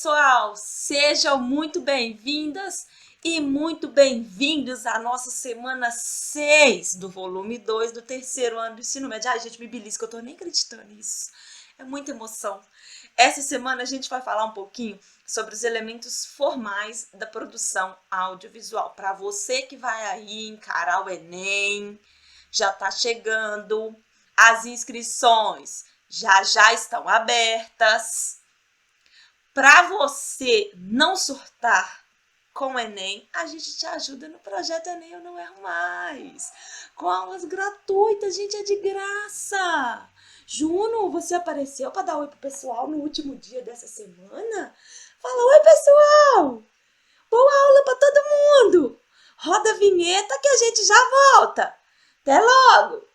pessoal! Sejam muito bem-vindas e muito bem-vindos à nossa semana 6 do volume 2 do terceiro ano do ensino médio. Ai, gente, me belisca, eu tô nem acreditando nisso. É muita emoção. Essa semana a gente vai falar um pouquinho sobre os elementos formais da produção audiovisual. Para você que vai aí encarar o Enem, já tá chegando, as inscrições já estão abertas. Para você não surtar com o Enem, a gente te ajuda no projeto Enem Eu Não Erro Mais. Com aulas gratuitas, gente, é de graça. Juno, você apareceu para dar oi pro pessoal no último dia dessa semana? Fala, oi pessoal! Boa aula para todo mundo! Roda a vinheta que a gente já volta. Até logo!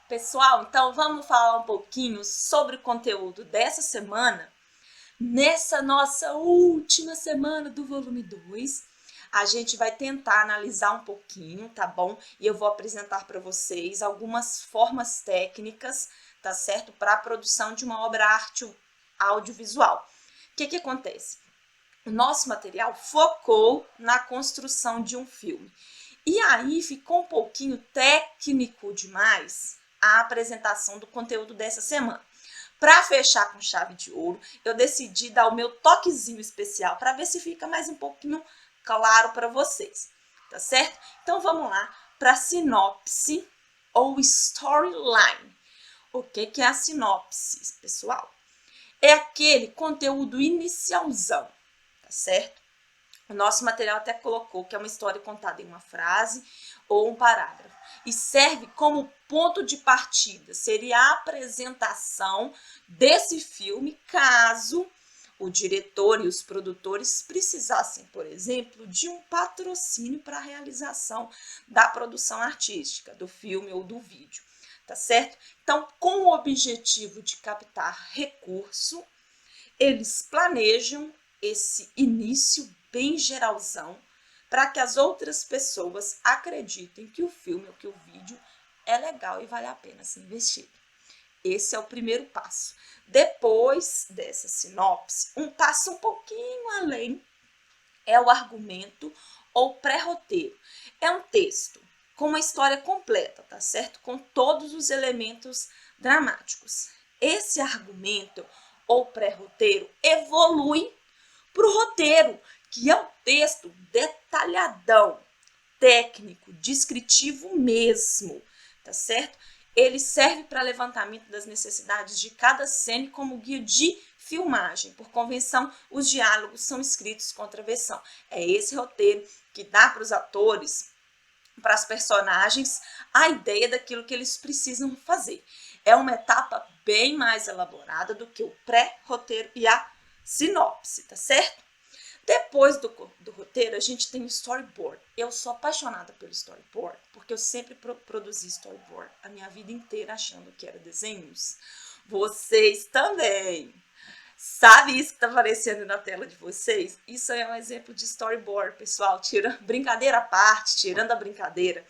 Pessoal, então vamos falar um pouquinho sobre o conteúdo dessa semana. Nessa nossa última semana do volume 2, a gente vai tentar analisar um pouquinho, tá bom? E eu vou apresentar para vocês algumas formas técnicas, tá certo? Para a produção de uma obra arte audiovisual. O que acontece? O nosso material focou na construção de um filme. E aí ficou um pouquinho técnico demais a apresentação do conteúdo dessa semana. Para fechar com chave de ouro, eu decidi dar o meu toquezinho especial para ver se fica mais um pouquinho claro para vocês, tá certo? Então vamos lá para a sinopse ou storyline. O que é a sinopse, pessoal? É aquele conteúdo inicialzão, tá certo? O nosso material até colocou que é uma história contada em uma frase ou um parágrafo e serve como ponto de partida. Seria a apresentação desse filme caso o diretor e os produtores precisassem, por exemplo, de um patrocínio para a realização da produção artística, do filme ou do vídeo, tá certo? Então, com o objetivo de captar recurso, eles planejam esse início bem geralzão para que as outras pessoas acreditem que o filme ou que o vídeo é legal e vale a pena ser investido. Esse é o primeiro passo. Depois dessa sinopse, um passo um pouquinho além é o argumento ou pré-roteiro. É um texto com uma história completa, tá certo? Com todos os elementos dramáticos. Esse argumento ou pré-roteiro evolui para o roteiro, que é um texto detalhadão, técnico, descritivo mesmo, tá certo? Ele serve para levantamento das necessidades de cada cena como guia de filmagem. Por convenção, os diálogos são escritos com travessão. É esse roteiro que dá para os atores, para as personagens, a ideia daquilo que eles precisam fazer. É uma etapa bem mais elaborada do que o pré-roteiro e a sinopse, tá certo? Depois do roteiro, a gente tem o storyboard. Eu sou apaixonada pelo storyboard, porque eu sempre produzi storyboard a minha vida inteira achando que era desenhos. Vocês também. Sabe isso que está aparecendo na tela de vocês? Isso é um exemplo de storyboard, pessoal. Brincadeira à parte, tirando a brincadeira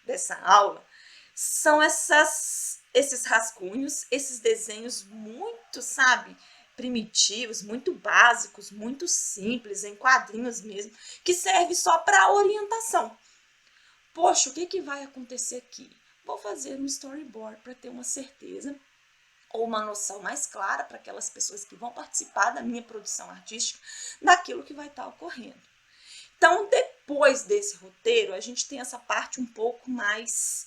dessa aula, são esses rascunhos, esses desenhos muito, sabe, primitivos, muito básicos, muito simples, em quadrinhos mesmo, que serve só para orientação. Poxa, o que vai acontecer aqui? Vou fazer um storyboard para ter uma certeza ou uma noção mais clara para aquelas pessoas que vão participar da minha produção artística daquilo que vai estar ocorrendo. Então, depois desse roteiro, a gente tem essa parte um pouco mais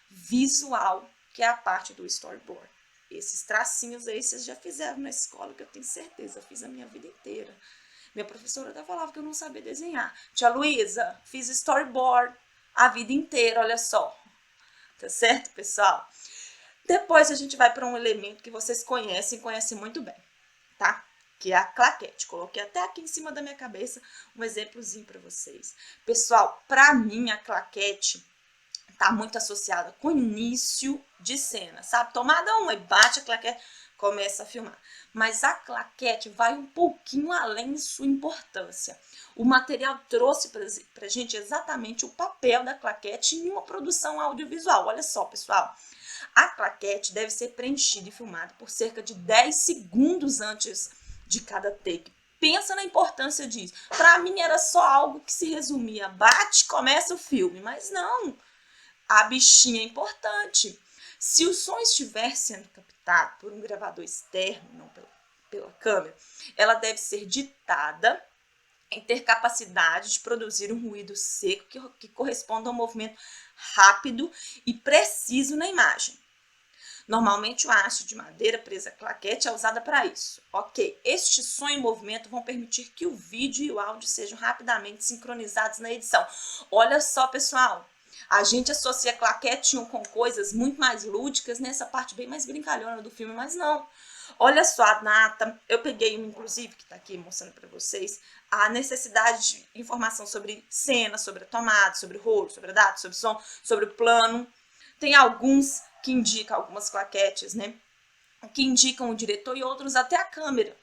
visual, que é a parte do storyboard. Esses tracinhos aí vocês já fizeram na escola, que eu tenho certeza, eu fiz a minha vida inteira. Minha professora até falava que eu não sabia desenhar. Tia Luísa, fiz storyboard a vida inteira, olha só. Tá certo, pessoal? Depois a gente vai para um elemento que vocês conhecem muito bem, tá? Que é a claquete. Coloquei até aqui em cima da minha cabeça um exemplozinho para vocês. Pessoal, para mim a claquete tá muito associada com início de cena, sabe? Tomada 1 e bate a claquete, começa a filmar. Mas a claquete vai um pouquinho além de sua importância. O material trouxe para a gente exatamente o papel da claquete em uma produção audiovisual. Olha só, pessoal. A claquete deve ser preenchida e filmada por cerca de 10 segundos antes de cada take. Pensa na importância disso. Para mim era só algo que se resumia, bate, começa o filme. Mas não, a bichinha é importante. Se o som estiver sendo captado por um gravador externo, não pela câmera, ela deve ser ditada em ter capacidade de produzir um ruído seco que corresponda a um movimento rápido e preciso na imagem. Normalmente o haste de madeira presa à claquete é usada para isso. Ok, este som e movimento vão permitir que o vídeo e o áudio sejam rapidamente sincronizados na edição. Olha só, pessoal, a gente associa claquete com coisas muito mais lúdicas, nessa parte bem mais brincalhona do filme, mas não. Olha só, a Nata, eu peguei um, inclusive, que está aqui mostrando para vocês, a necessidade de informação sobre cena, sobre a tomada, sobre o rolo, sobre a data, sobre o som, sobre o plano. Tem alguns que indicam, algumas claquetes, né? Que indicam o diretor e outros até a câmera.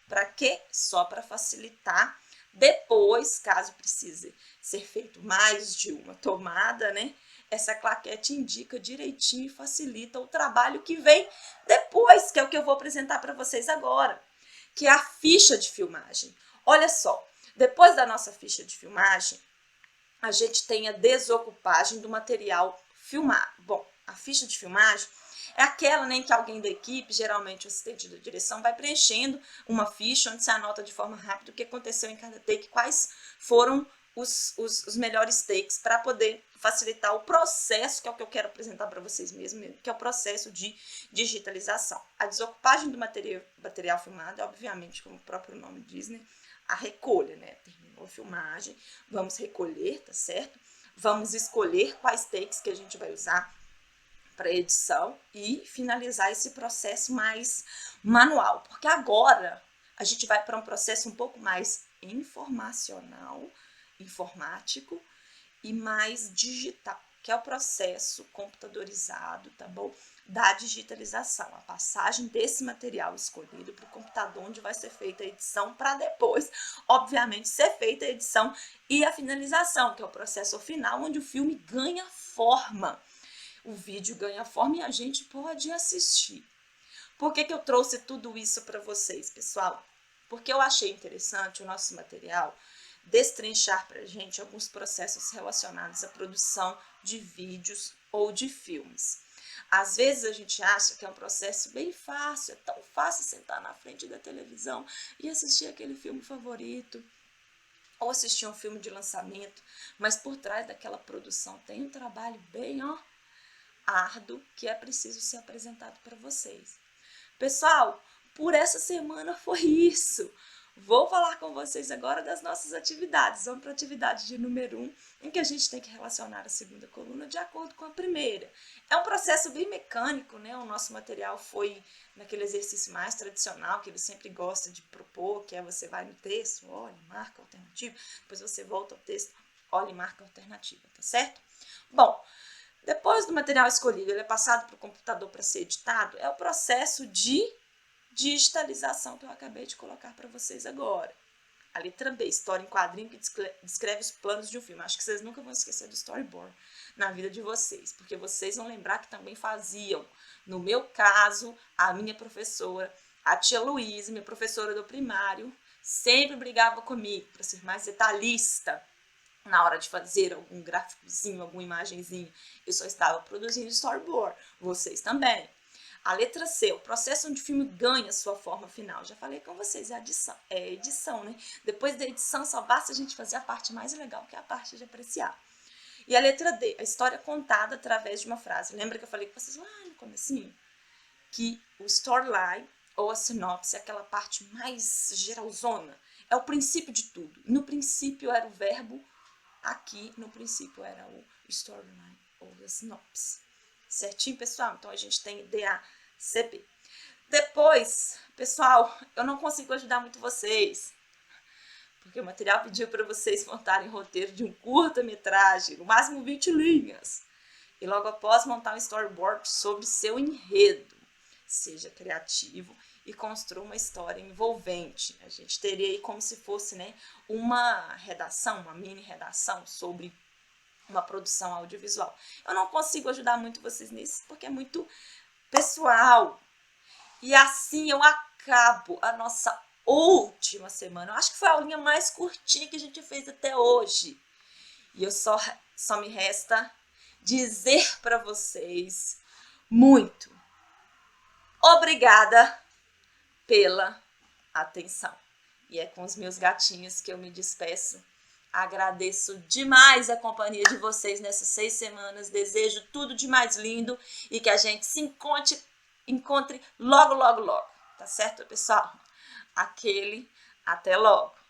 Para quê? Só para facilitar. Depois, caso precise ser feito mais de uma tomada, né? Essa claquete indica direitinho e facilita o trabalho que vem depois, que é o que eu vou apresentar para vocês agora, que é a ficha de filmagem. Olha só, depois da nossa ficha de filmagem, a gente tem a desocupagem do material filmado. Bom, a ficha de filmagem é aquela, né, em que alguém da equipe, geralmente o assistente da direção, vai preenchendo uma ficha onde se anota de forma rápida o que aconteceu em cada take, quais foram os melhores takes, para poder facilitar o processo, que é o que eu quero apresentar para vocês mesmo, que é o processo de digitalização. A desocupagem do material filmado é, obviamente, como o próprio nome diz, né, a recolha, né? Terminou a filmagem, vamos recolher, tá certo? Vamos escolher quais takes que a gente vai usar para edição e finalizar esse processo mais manual, porque agora a gente vai para um processo um pouco mais informacional, informático e mais digital, que é o processo computadorizado, tá bom? Da digitalização, a passagem desse material escolhido para o computador onde vai ser feita a edição, para depois, obviamente, ser feita a edição e a finalização, que é o processo final, onde o filme ganha forma. O vídeo ganha forma e a gente pode assistir. Por que eu trouxe tudo isso para vocês, pessoal? Porque eu achei interessante o nosso material destrinchar para a gente alguns processos relacionados à produção de vídeos ou de filmes. Às vezes a gente acha que é um processo bem fácil, é tão fácil sentar na frente da televisão e assistir aquele filme favorito, ou assistir um filme de lançamento, mas por trás daquela produção tem um trabalho bem, árduo, que é preciso ser apresentado para vocês. Pessoal, por essa semana foi isso. Vou falar com vocês agora das nossas atividades. Vamos para a atividade de número 1, em que a gente tem que relacionar a segunda coluna de acordo com a primeira. É um processo bem mecânico, né? O nosso material foi naquele exercício mais tradicional, que ele sempre gosta de propor, que é você vai no texto, olha, marca a alternativa, depois você volta ao texto, olha e marca a alternativa, tá certo? Bom, depois do material escolhido, ele é passado para o computador para ser editado, é o processo de digitalização que eu acabei de colocar para vocês agora. A letra B, história em quadrinho que descreve os planos de um filme. Acho que vocês nunca vão esquecer do storyboard na vida de vocês, porque vocês vão lembrar que também faziam. No meu caso, a minha professora, a tia Luísa, minha professora do primário, sempre brigava comigo para ser mais detalhista na hora de fazer algum gráficozinho, alguma imagenzinha. Eu só estava produzindo storyboard, vocês também. A letra C, o processo onde o filme ganha sua forma final. Já falei com vocês, é a edição, né? Depois da edição, só basta a gente fazer a parte mais legal, que é a parte de apreciar. E a letra D, a história contada através de uma frase. Lembra que eu falei com vocês lá no comecinho? Que o storyline, ou a sinopse, é aquela parte mais geralzona. É o princípio de tudo. No princípio era o verbo, aqui no princípio era o storyline, ou a sinopse. Certinho, pessoal? Então, a gente tem DACB. Depois, pessoal, eu não consigo ajudar muito vocês, porque o material pediu para vocês montarem roteiro de um curta-metragem, no máximo 20 linhas. E logo após, montar um storyboard sobre seu enredo. seja criativo e construa uma história envolvente. A gente teria aí como se fosse, né, uma redação, uma mini redação sobre uma produção audiovisual. Eu não consigo ajudar muito vocês nisso porque é muito pessoal. E assim eu acabo a nossa última semana. Eu acho que foi a aulinha mais curtinha que a gente fez até hoje. E eu só me resta dizer para vocês muito obrigada pela atenção. E é com os meus gatinhos que eu me despeço. Agradeço demais a companhia de vocês nessas 6 semanas. Desejo tudo de mais lindo e que a gente se encontre logo, logo, logo. Tá certo, pessoal? Até logo.